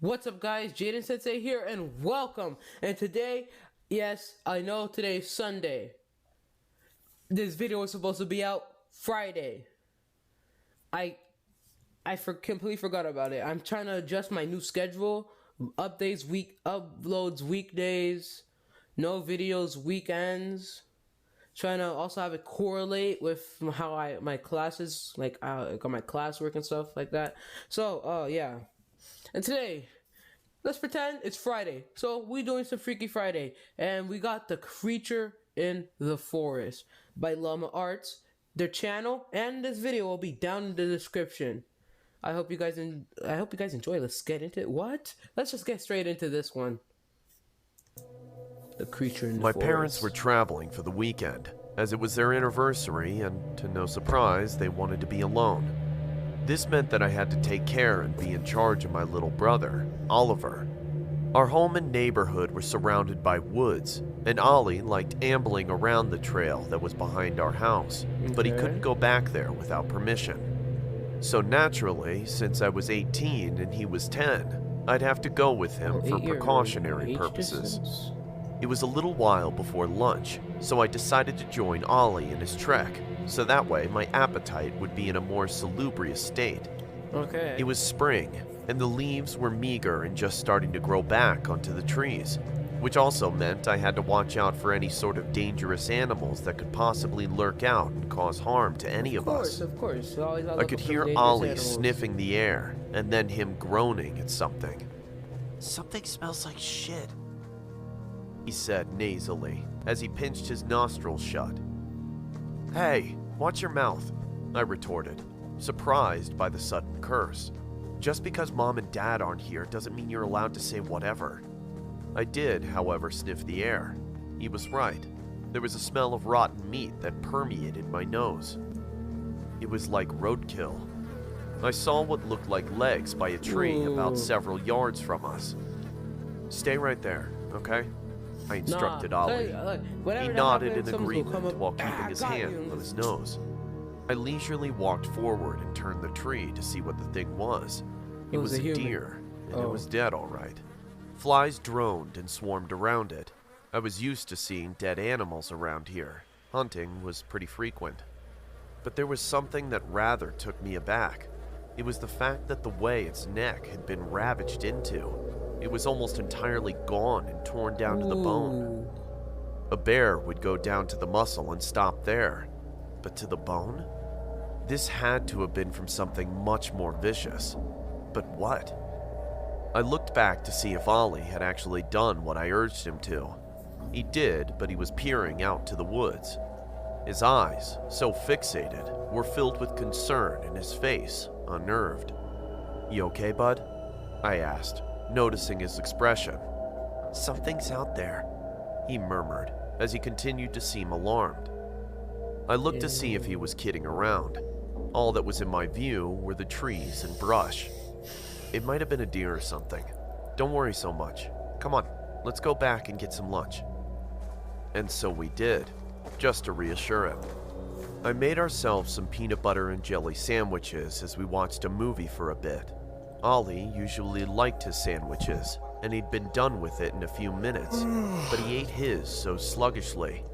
What's up, guys? Jaden Sensei here, and welcome. And today, yes, I know today's Sunday. This video was supposed to be out Friday. I completely forgot about it. I'm trying to adjust my new schedule. Uploads weekdays, no videos weekends. Trying to also have it correlate with how my classes, like my classwork and stuff like that. So, yeah. And today, let's pretend it's Friday. So we doing some Freaky Friday, and we got The Creature in the Forest by Llama Arts. Their channel and this video will be down in the description. I hope you guys enjoy. Let's get into it. What? Let's just get straight into this one. The Creature in the Forest. My parents were traveling for the weekend, as it was their anniversary, and to no surprise, they wanted to be alone. This meant that I had to take care and be in charge of my little brother, Oliver. Our home and neighborhood were surrounded by woods, and Ollie liked ambling around the trail that was behind our house, but he couldn't go back there without permission. So naturally, since I was 18 and he was 10, I'd have to go with him for precautionary purposes. It was a little while before lunch, so I decided to join Ollie in his trek, so that way my appetite would be in a more salubrious state. Okay. It was spring, and the leaves were meager and just starting to grow back onto the trees, which also meant I had to watch out for any sort of dangerous animals that could possibly lurk out and cause harm to any of us. Of course. I could hear Ollie sniffing the air, and then him groaning at something. "Something smells like shit," he said nasally, as he pinched his nostrils shut. "Hey, watch your mouth," I retorted, surprised by the sudden curse. "Just because Mom and Dad aren't here doesn't mean you're allowed to say whatever." I did, however, sniff the air. He was right. There was a smell of rotten meat that permeated my nose. It was like roadkill. I saw what looked like legs by a tree about several yards from us. "Stay right there, okay?" I instructed Ollie. He nodded in agreement while keeping his hand on his nose. I leisurely walked forward and turned the tree to see what the thing was. It was a deer, and it was dead all right. Flies droned and swarmed around it. I was used to seeing dead animals around here. Hunting was pretty frequent. But there was something that rather took me aback. It was the fact that the way its neck had been ravaged into. It was almost entirely gone and torn down to the bone. A bear would go down to the muscle and stop there. But to the bone? This had to have been from something much more vicious. But what? I looked back to see if Ollie had actually done what I urged him to. He did, but he was peering out to the woods. His eyes, so fixated, were filled with concern and his face unnerved. "You okay, bud?" I asked, noticing his expression. "Something's out there," he murmured as he continued to seem alarmed. I looked to see if he was kidding around. All that was in my view were the trees and brush. It might have been a deer or something. "Don't worry so much. Come on, let's go back and get some lunch." And so we did, just to reassure him. I made ourselves some peanut butter and jelly sandwiches as we watched a movie for a bit. Ollie usually liked his sandwiches, and he'd been done with it in a few minutes, but he ate his so sluggishly.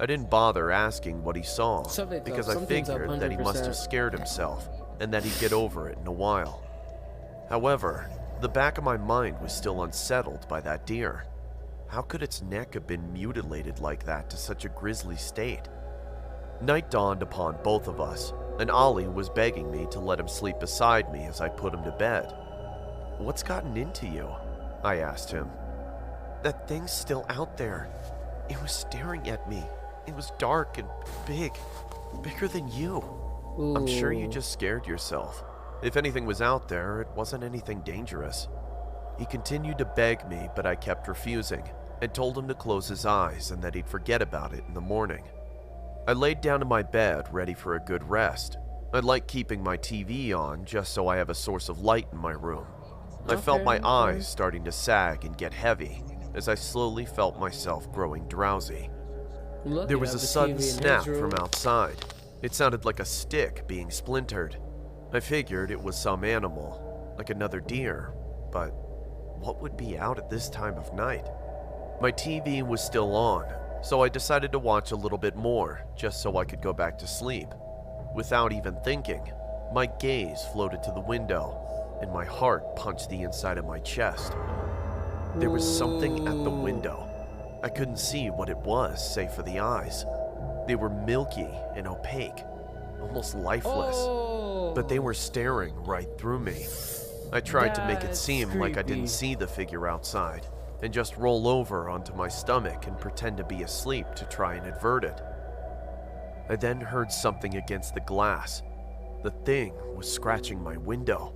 I didn't bother asking what he saw, because I figured that he must have scared himself, and that he'd get over it in a while. However, the back of my mind was still unsettled by that deer. How could its neck have been mutilated like that to such a grisly state? Night dawned upon both of us, and Ollie was begging me to let him sleep beside me as I put him to bed. "What's gotten into you?" I asked him. "That thing's still out there. It was staring at me. It was dark and big. Bigger than you." "I'm sure you just scared yourself. If anything was out there, it wasn't anything dangerous." He continued to beg me, but I kept refusing, and told him to close his eyes and that he'd forget about it in the morning. I laid down in my bed, ready for a good rest. I like keeping my TV on just so I have a source of light in my room. I felt my eyes starting to sag and get heavy as I slowly felt myself growing drowsy. There was a sudden snap from outside. It sounded like a stick being splintered. I figured it was some animal, like another deer, but what would be out at this time of night? My TV was still on, so I decided to watch a little bit more, just so I could go back to sleep. Without even thinking, my gaze floated to the window, and my heart punched the inside of my chest. There was something at the window. I couldn't see what it was, save for the eyes. They were milky and opaque, almost lifeless, but they were staring right through me. I tried to make it seem like I didn't see the figure outside, and just roll over onto my stomach and pretend to be asleep to try and avert it. I then heard something against the glass. The thing was scratching my window.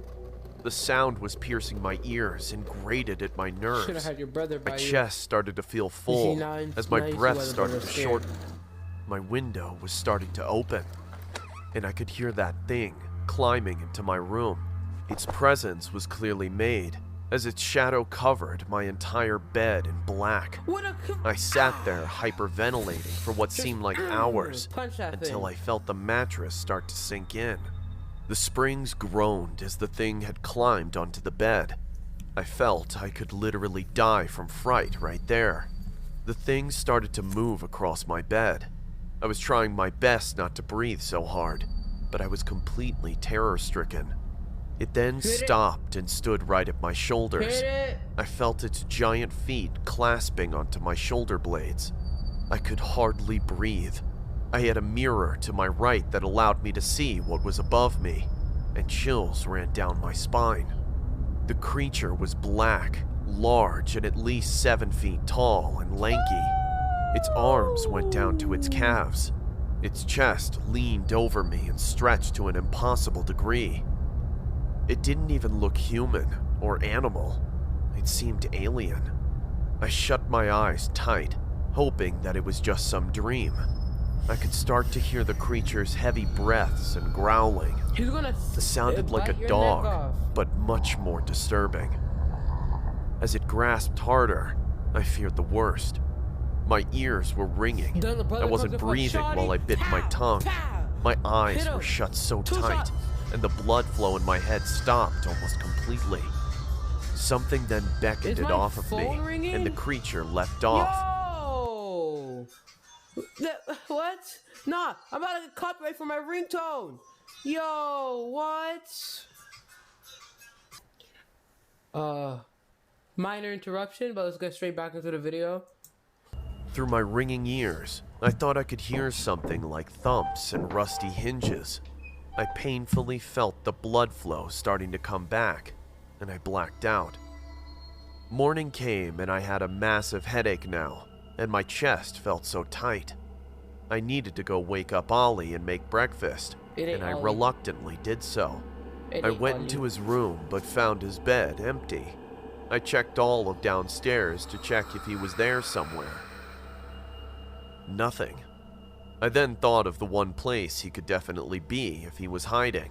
The sound was piercing my ears and grated at my nerves. Should've had your brother by My you. chest started to feel full as my breath started to shorten. My window was starting to open, and I could hear that thing climbing into my room. Its presence was clearly made, as its shadow covered my entire bed in black. I sat there hyperventilating for what seemed like hours until I felt the mattress start to sink in. The springs groaned as the thing had climbed onto the bed. I felt I could literally die from fright right there. The thing started to move across my bed. I was trying my best not to breathe so hard, but I was completely terror-stricken. It then stopped and stood right at my shoulders. I felt its giant feet clasping onto my shoulder blades. I could hardly breathe. I had a mirror to my right that allowed me to see what was above me, and chills ran down my spine. The creature was black, large, and at least 7 feet tall and lanky. Its arms went down to its calves. Its chest leaned over me and stretched to an impossible degree. It didn't even look human or animal. It seemed alien. I shut my eyes tight, hoping that it was just some dream. I could start to hear the creature's heavy breaths and growling. It sounded like a dog, but much more disturbing. As it grasped harder, I feared the worst. My ears were ringing. I wasn't breathing while I bit my tongue. My eyes were shut so tight, and the blood flow in my head stopped almost completely. Something then beckoned it off of me, and the creature leapt off. Yo! What? Nah, I'm about to get copyright for my ringtone. Yo, what? Minor interruption, but let's get straight back into the video. Through my ringing ears, I thought I could hear something like thumps and rusty hinges. I painfully felt the blood flow starting to come back, and I blacked out. Morning came and I had a massive headache now, and my chest felt so tight. I needed to go wake up Ollie and make breakfast, and I reluctantly did so. I went into his room but found his bed empty. I checked all of downstairs to check if he was there somewhere. Nothing. I then thought of the one place he could definitely be if he was hiding.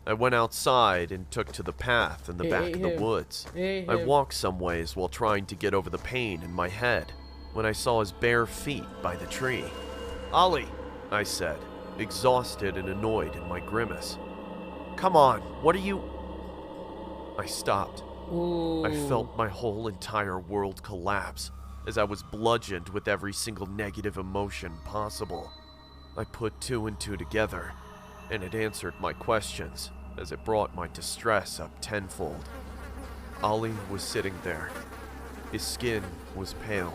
I went outside and took to the path in the back of the woods. I walked some ways while trying to get over the pain in my head when I saw his bare feet by the tree. "Ollie," I said, exhausted and annoyed in my grimace. "Come on, what are you—" I stopped. Ooh. I felt my whole entire world collapse as I was bludgeoned with every single negative emotion possible. I put 2 and 2 together, and it answered my questions as it brought my distress up tenfold. Ollie was sitting there. His skin was pale.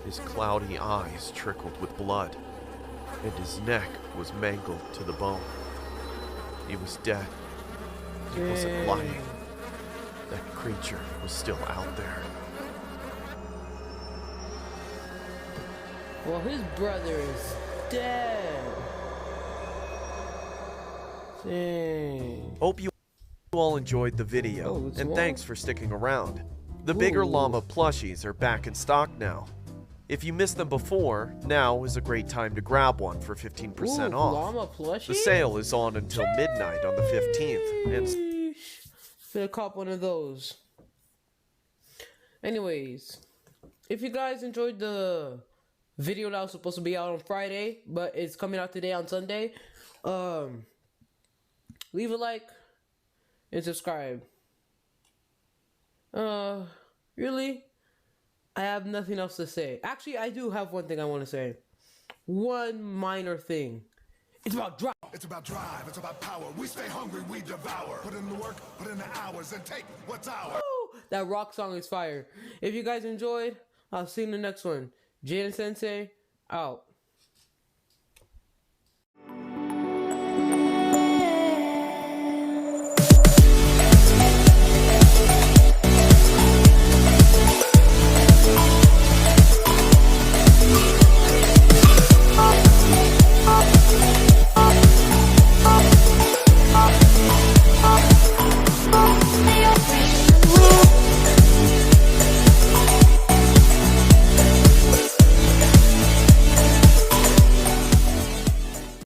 His cloudy eyes trickled with blood, and his neck was mangled to the bone. He was dead. He wasn't lying. That creature was still out there. Well, his brother is dead. Dang. Hope you all enjoyed the video, and thanks for sticking around. The bigger llama plushies are back in stock now. If you missed them before, now is a great time to grab one for 15% off. Llama plushie? The sale is on until midnight on the 15th, and gonna cop one of those. Anyways, if you guys enjoyed the video that was supposed to be out on Friday, but it's coming out today on Sunday, leave a like and subscribe. Really? I have nothing else to say. Actually, I do have one thing I want to say. One minor thing. It's about drive. It's about drive. It's about power. We stay hungry. We devour. Put in the work. Put in the hours and take what's ours. Woo! That rock song is fire. If you guys enjoyed, I'll see you in the next one. Jaden Sensei, out.